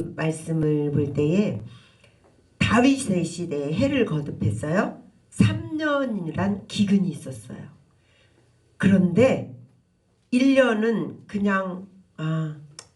말씀을 볼 때에 다윗의 시대에 해를 거듭했어요. 3년이란 기근이 있었어요. 그런데 1년은 그냥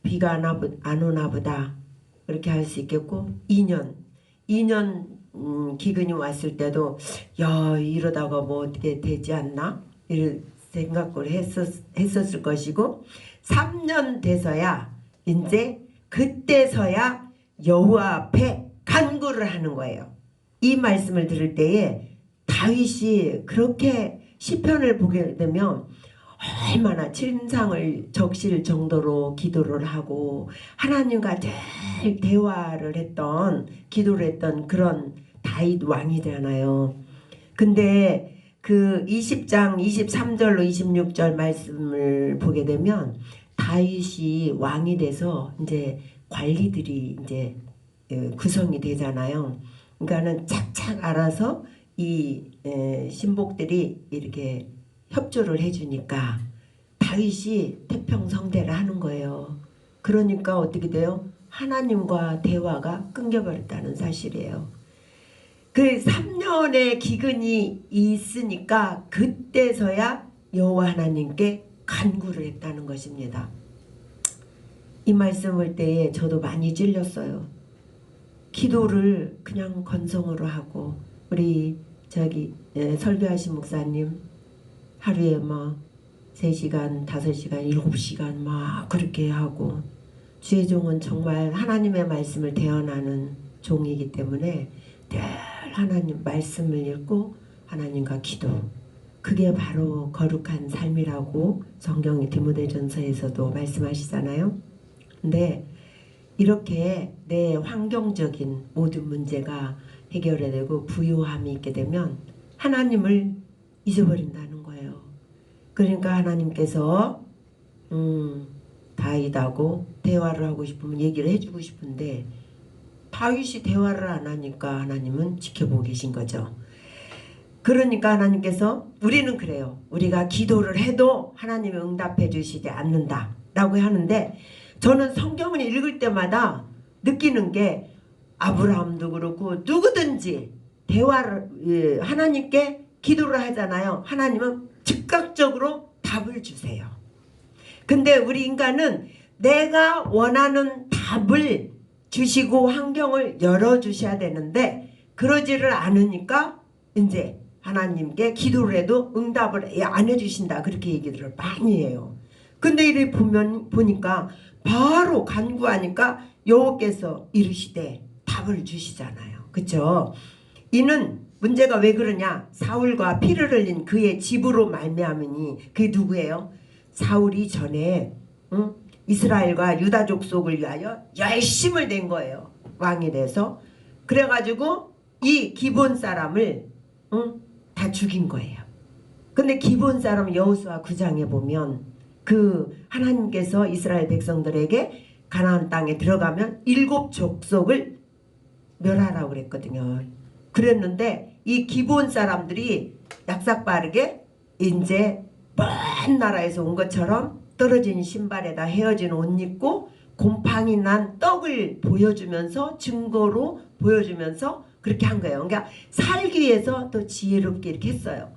비가 안 오나 보다 그렇게 할 수 있겠고 2년 기근이 왔을 때도 야 이러다가 뭐 어떻게 되지 않나 이런 생각을 했었을 것이고 3년 돼서야 이제 그때서야 여호와 앞에 간구를 하는 거예요. 이 말씀을 들을 때에 다윗이 그렇게 시편을 보게 되면 얼마나 침상을 적실 정도로 기도를 하고 하나님과 늘 대화를 했던 기도를 했던 그런 다윗 왕이잖아요. 근데 그 20장 23절로 26절 말씀을 보게 되면 다윗이 왕이 돼서 이제 관리들이 이제 구성이 되잖아요. 그러니까는 착착 알아서 이 신복들이 이렇게 협조를 해주니까 다윗이 태평성대를 하는 거예요. 그러니까 어떻게 돼요? 하나님과 대화가 끊겨버렸다는 사실이에요. 그 3년의 기근이 있으니까 그때서야 여호와 하나님께 간구를 했다는 것입니다. 이 말씀 볼 때에 저도 많이 찔렸어요. 기도를 그냥 건성으로 하고 우리 설교하신 목사님 하루에 뭐 3시간, 5시간, 7시간 막 그렇게 하고 주의 종은 정말 하나님의 말씀을 대언하는 종이기 때문에 늘 하나님 말씀을 읽고 하나님과 기도 그게 바로 거룩한 삶이라고 성경의 디모데전서에서도 말씀하시잖아요. 근데 이렇게 내 환경적인 모든 문제가 해결되고 부요함이 있게 되면 하나님을 잊어버린다는 거예요. 그러니까 하나님께서 다윗하고 대화를 하고 싶으면 얘기를 해주고 싶은데 다윗이 대화를 안 하니까 하나님은 지켜보고 계신 거죠. 그러니까 하나님께서 우리는 그래요. 우리가 기도를 해도 하나님이 응답해 주시지 않는다 라고 하는데 저는 성경을 읽을 때마다 느끼는 게 아브라함도 그렇고 누구든지 대화를 하나님께 기도를 하잖아요. 하나님은 즉각적으로 답을 주세요. 근데 우리 인간은 내가 원하는 답을 주시고 환경을 열어주셔야 되는데 그러지를 않으니까 이제 하나님께 기도를 해도 응답을 안 해주신다 그렇게 얘기들을 많이 해요. 근데 이를 보니까 바로 간구하니까 여호와께서 이르시되 답을 주시잖아요. 그쵸? 이는 문제가 왜 그러냐? 사울과 피를 흘린 그의 집으로 말미암으니 그게 누구예요? 사울이 전에 이스라엘과 유다 족속을 위하여 열심을 낸 거예요. 왕이 돼서. 그래가지고 이 기본 사람을 다 죽인 거예요. 근데 기본 사람 여호수아 9장에 보면 그 하나님께서 이스라엘 백성들에게 가나안 땅에 들어가면 7 족속을 멸하라고 그랬거든요. 그랬는데 이 기본 사람들이 약삭빠르게 이제 먼 나라에서 온 것처럼 떨어진 신발에다 헤어진 옷 입고 곰팡이 난 떡을 보여주면서 증거로 보여주면서 그렇게 한 거예요. 그러니까 살기 위해서 또 지혜롭게 이렇게 했어요.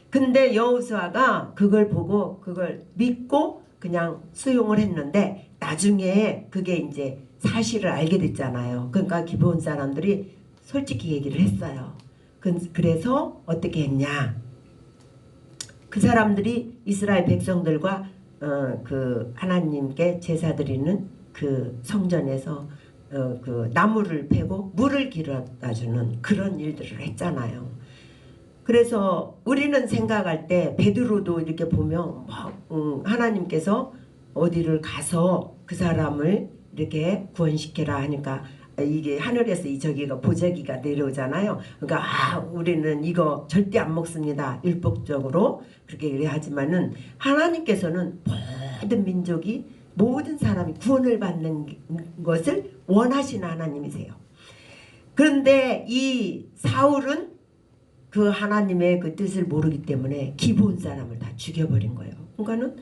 근데 여호수아가 그걸 보고 그걸 믿고 그냥 수용을 했는데 나중에 그게 이제 사실을 알게 됐잖아요. 그러니까 기본 사람들이 솔직히 얘기를 했어요. 그래서 어떻게 했냐? 그 사람들이 이스라엘 백성들과 그 하나님께 제사 드리는 그 성전에서 그 나무를 패고 물을 길어다 주는 그런 일들을 했잖아요. 그래서 우리는 생각할 때 베드로도 이렇게 보면 하나님께서 어디를 가서 그 사람을 이렇게 구원시켜라 하니까 이게 하늘에서 저기가 보자기가 내려오잖아요. 그러니까 우리는 이거 절대 안 먹습니다. 율법적으로 그렇게 하지만은 하나님께서는 모든 민족이 모든 사람이 구원을 받는 것을 원하시는 하나님이세요. 그런데 이 사울은 그 하나님의 그 뜻을 모르기 때문에 기본 사람을 다 죽여버린 거예요. 그러니까는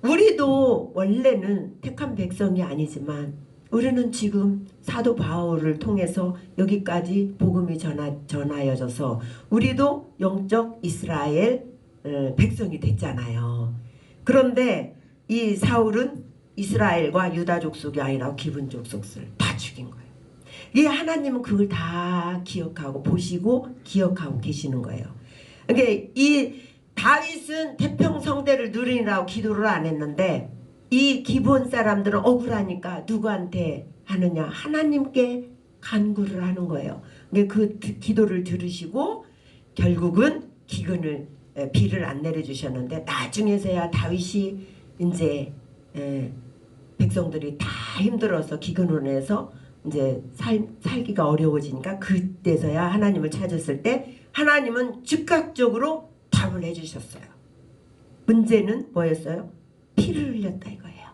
우리도 원래는 택한 백성이 아니지만 우리는 지금 사도 바울을 통해서 여기까지 복음이 전하여져서 우리도 영적 이스라엘 백성이 됐잖아요. 그런데 이 사울은 이스라엘과 유다 족속이 아니라 기분 족속을 다 죽인 거예요. 이 하나님은 그걸 다 기억하고 보시고 기억하고 계시는 거예요. 그러니까 이 다윗은 태평성대를 누리라고 기도를 안 했는데 이 기본 사람들은 억울하니까 누구한테 하느냐? 하나님께 간구를 하는 거예요. 그 기도를 들으시고 결국은 기근을 비를 안 내려주셨는데 나중에서야 다윗이 이제 백성들이 다 힘들어서 기근으로 인해서 이제 살기가 어려워지니까 그때서야 하나님을 찾았을 때 하나님은 즉각적으로 답을 해주셨어요. 문제는 뭐였어요? 피를 흘렸다 이거예요.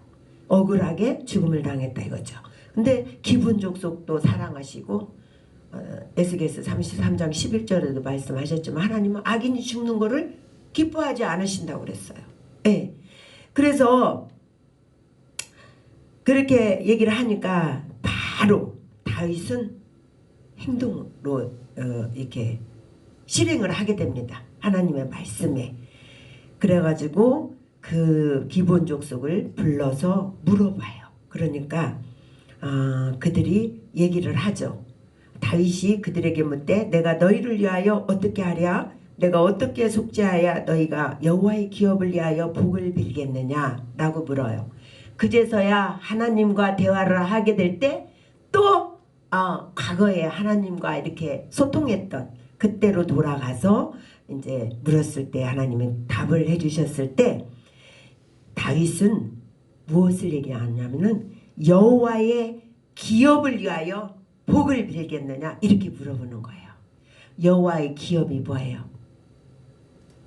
억울하게 죽음을 당했다 이거죠. 근데 기분 족속도 사랑하시고 에스겔서 33장 11절에도 말씀하셨지만 하나님은 악인이 죽는 거를 기뻐하지 않으신다고 그랬어요. 네. 그래서 그렇게 얘기를 하니까 바로 다윗은 행동으로 이렇게 실행을 하게 됩니다. 하나님의 말씀에. 그래가지고 그 기본 족속을 불러서 물어봐요. 그러니까 그들이 얘기를 하죠. 다윗이 그들에게 묻되 내가 너희를 위하여 어떻게 하랴? 내가 어떻게 속죄하여 너희가 여호와의 기업을 위하여 복을 빌겠느냐? 라고 물어요. 그제서야 하나님과 대화를 하게 될 때 또 과거에 하나님과 이렇게 소통했던 그때로 돌아가서 이제 물었을 때 하나님이 답을 해주셨을 때 다윗은 무엇을 얘기하냐면은 여호와의 기업을 위하여 복을 빌겠느냐 이렇게 물어보는 거예요. 여호와의 기업이 뭐예요?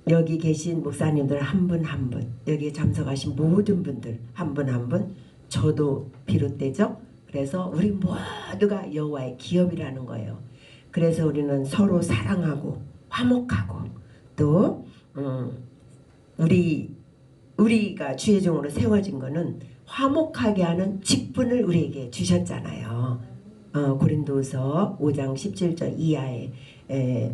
여기 계신 목사님들 한 분 한 분, 여기에 참석하신 모든 분들 한 분 한 분, 저도 비롯되죠. 그래서 우리 모두가 여호와의 기업이라는 거예요. 그래서 우리는 서로 사랑하고 화목하고 또 우리가 주의 종으로 세워진 거는 화목하게 하는 직분을 우리에게 주셨잖아요. 고린도서 5장 17절 이하의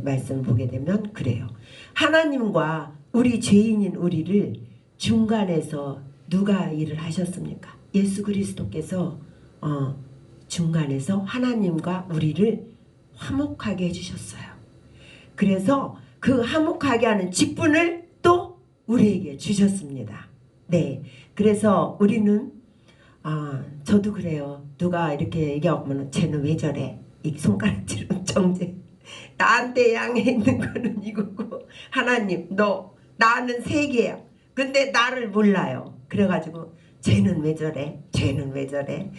말씀을 보게 되면 그래요. 하나님과 우리 죄인인 우리를 중간에서 누가 일을 하셨습니까? 예수 그리스도께서 중간에서 하나님과 우리를 화목하게 해주셨어요. 그래서 그 화목하게 하는 직분을 또 우리에게 주셨습니다. 네, 그래서 우리는 저도 그래요. 누가 이렇게 얘기하면 쟤는 왜 저래? 이 손가락질은 정제. 나한테 양해 있는 거는 이거고 하나님 나는 세 개야. 근데 나를 몰라요. 그래가지고 쟤는 왜 저래? 쟤는 왜 저래?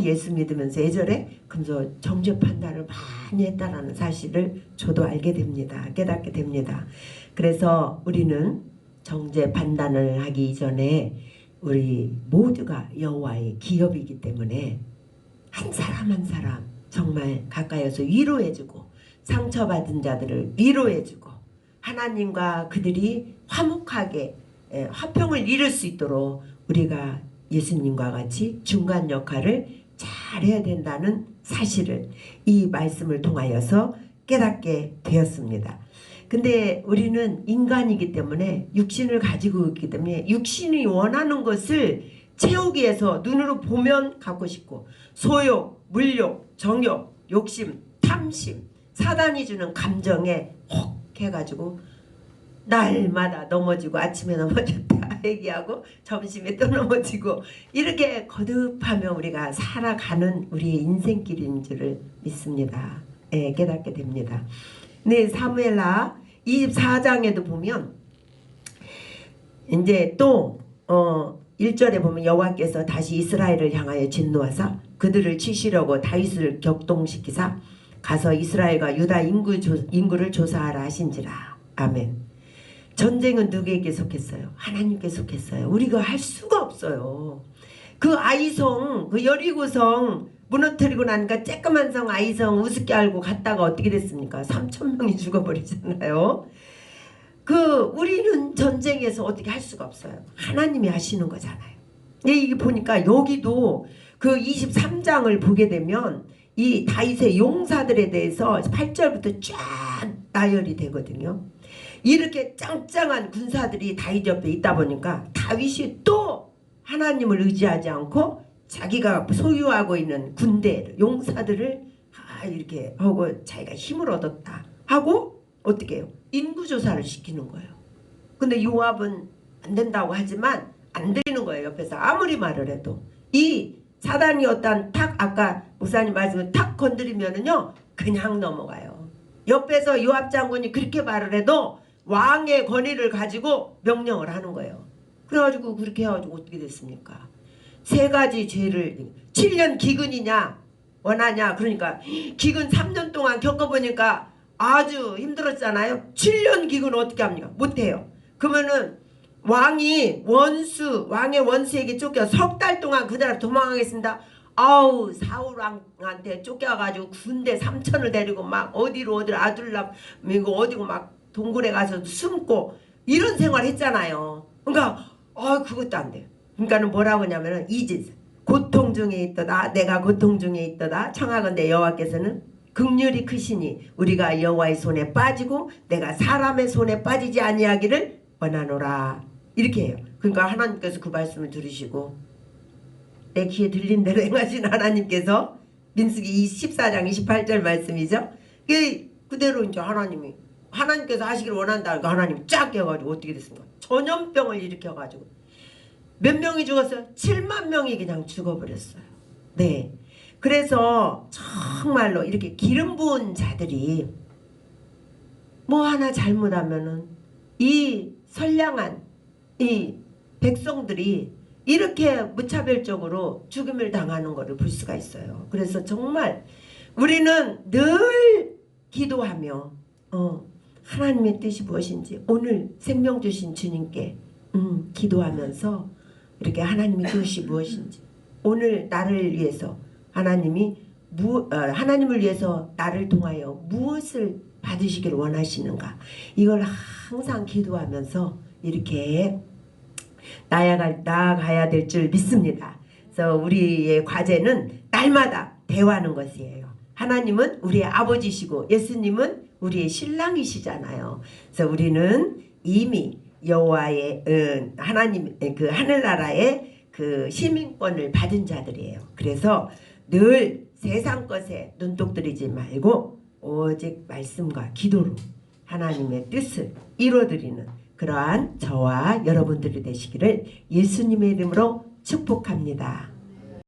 예수 믿으면서 왜 저래? 그러면서 정죄 판단을 많이 했다라는 사실을 저도 알게 됩니다. 깨닫게 됩니다. 그래서 우리는 정죄 판단을 하기 이전에 우리 모두가 여호와의 기업이기 때문에 한 사람 한 사람 정말 가까이서 위로해주고 상처받은 자들을 위로해주고 하나님과 그들이 화목하게 화평을 이룰 수 있도록 우리가 예수님과 같이 중간 역할을 잘해야 된다는 사실을 이 말씀을 통하여서 깨닫게 되었습니다. 근데 우리는 인간이기 때문에 육신을 가지고 있기 때문에 육신이 원하는 것을 채우기 위해서 눈으로 보면 갖고 싶고 소욕, 물욕, 정욕, 욕심, 탐심 사단이 주는 감정에 혹 해가지고 날마다 넘어지고 아침에 넘어졌다 얘기하고 점심에 또 넘어지고 이렇게 거듭하며 우리가 살아가는 우리의 인생길인 줄을 믿습니다. 깨닫게 됩니다. 네, 사무엘하 24장에도 보면 이제 또 1절에 보면 여호와께서 다시 이스라엘을 향하여 진노하사 그들을 치시려고 다윗을 격동시키사 가서 이스라엘과 유다 인구를 조사하라 하신지라. 아멘. 전쟁은 누구에게 속했어요? 하나님께 속했어요. 우리가 할 수가 없어요. 그 아이성, 그 여리고성 무너뜨리고 나니까 쬐끄만 성 아이성 우습게 알고 갔다가 어떻게 됐습니까? 3,000명이 죽어버리잖아요. 우리는 전쟁에서 어떻게 할 수가 없어요. 하나님이 하시는 거잖아요. 이게 보니까 여기도 그 23장을 보게 되면 이 다윗의 용사들에 대해서 8절부터 쫙 나열이 되거든요. 이렇게 짱짱한 군사들이 다윗 옆에 있다 보니까 다윗이 또 하나님을 의지하지 않고 자기가 소유하고 있는 군대 용사들을 이렇게 하고 자기가 힘을 얻었다 하고 어떻게 해요? 인구조사를 시키는 거예요. 근데 요압은 안 된다고 하지만 안 들리는 거예요. 옆에서 아무리 말을 해도. 이 사단이 어떤 탁 아까 목사님 말씀을 탁 건드리면은요 그냥 넘어가요. 옆에서 요압 장군이 그렇게 말을 해도 왕의 권위를 가지고 명령을 하는 거예요. 그래가지고 그렇게 해가지고 어떻게 됐습니까? 세 가지 죄를 7년 기근이냐 원하냐 그러니까 기근 3년 동안 겪어보니까 아주 힘들었잖아요. 7년 기근 어떻게 합니까? 못해요. 그러면은 왕의 원수에게 쫓겨 석 달 동안 그 나라 도망가겠습니다. 아우 사울 왕한테 쫓겨가지고 군대 3천을 데리고 막 어디로 아둘람 이거 어디고 막 동굴에 가서 숨고 이런 생활 했잖아요. 그러니까 그것도 안 돼요. 그러니까는 뭐라고 하냐면은 이짓 고통 중에 있도다 내가 고통 중에 있도다 청하건대 여호와께서는 긍휼이 크시니 우리가 여호와의 손에 빠지고 내가 사람의 손에 빠지지 아니하기를 원하노라 이렇게 해요. 그러니까 하나님께서 그 말씀을 들으시고 내 귀에 들린 대로 행하신 하나님께서 민수기 14장 28절 말씀이죠. 그대로 이제 하나님께서 하시기를 원한다. 그러니까 하나님이 쫙 깨가지고 어떻게 됐습니까? 전염병을 일으켜가지고 몇 명이 죽었어요? 7만 명이 그냥 죽어버렸어요. 네. 그래서 정말로 이렇게 기름 부은 자들이 뭐 하나 잘못하면은 이 선량한 이 백성들이 이렇게 무차별적으로 죽임을 당하는 것을 볼 수가 있어요. 그래서 정말 우리는 늘 기도하며 하나님의 뜻이 무엇인지 오늘 생명 주신 주님께 기도하면서 이렇게 하나님의 뜻이 무엇인지 오늘 나를 위해서 하나님을 위해서 나를 통하여 무엇을 받으시기를 원하시는가 이걸 항상 기도하면서 이렇게 나아가야 될 줄 믿습니다. 그래서 우리의 과제는 날마다 대화하는 것이에요. 하나님은 우리의 아버지시고 예수님은 우리의 신랑이시잖아요. 그래서 우리는 이미 여호와의 하나님 그 하늘나라의 그 시민권을 받은 자들이에요. 그래서 늘 세상 것에 눈독 들이지 말고 오직 말씀과 기도로 하나님의 뜻을 이루어드리는 그러한 저와 여러분들이 되시기를 예수님의 이름으로 축복합니다.